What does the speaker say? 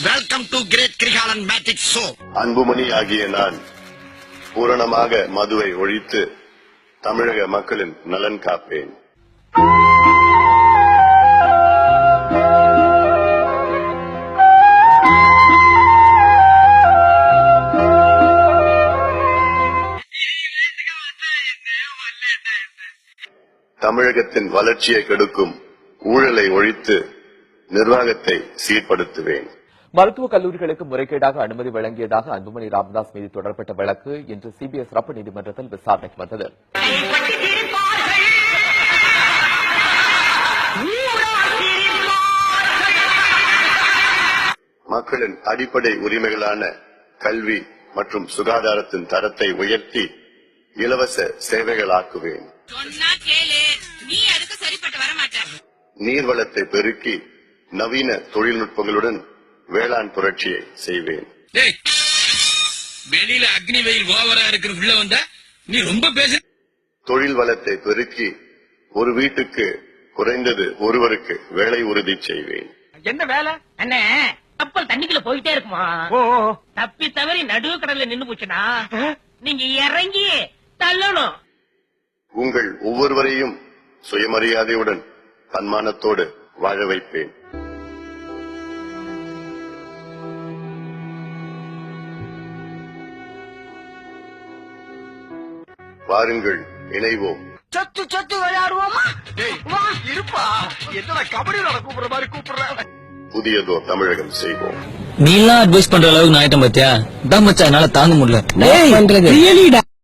Welcome to great Kirikalan magic show. Anbumani ஆகிய நான் பூரணமாக மதுவை ஒழித்து தமிழக மக்களின் நலன் காப்பேன். தமிழகத்தின் வளர்ச்சியை கெடுக்கும் ஊழலை ஒழித்து நிர்வாகத்தை சீர்படுத்துவேன். மருத்துவக் கல்லூரிகளுக்கு முறைகேடாக அனுமதி வழங்கியதாக அன்புமணி ராமதாஸ் மீது தொடரப்பட்ட வழக்கு இன்று சிபிஎஸ் சிறப்பு நீதிமன்றத்தில் விசாரணைக்கு வந்தது. மக்களின் அடிப்படை உரிமைகளான கல்வி மற்றும் சுகாதாரத்தின் தரத்தை உயர்த்தி இலவச சேவைகளாக்குவேன். நீர்வளத்தை பெருக்கி நவீன தொழில்நுட்பங்களுடன் வேளாண் புரட்சியை செய்வேன். வெளியில அக்னி வெயில் ஓவரா இருக்கிற உள்ள வந்தா நீ ரொம்ப பேச. தொழில் வளத்தை பெருக்கி ஒரு வீட்டுக்கு குறைந்தது ஒருவருக்கு வேலை உறுதி செய்வேன். என்ன வேலை அண்ணே? கப்பல் தண்ணிக்குள்ள போயிட்டே இருக்குமா? தப்பி தவறி நடுவு கடல்ல நின்னு போச்சுனா நீங்க இறங்கி தள்ளணும். உங்கள் ஒவ்வொருவரையும் சுயமரியாதையுடன் தன்மானத்தோடு வாழ வைப்பேன். வாருங்கள், இணைவோம். சொத்து சொத்து விளையாடுவோமா? வா இருப்பா. என்ன கபடி கூப்பிடுற மாதிரி கூப்பிடுற. புதியதோர் தமிழகம் செய்வோம். நீ எல்லாம் அட்வைஸ் பண்ற அளவுக்கு நான் ஆயிட்டம் பாத்தியா? தான் மச்சா என்னால தாங்க முடியல.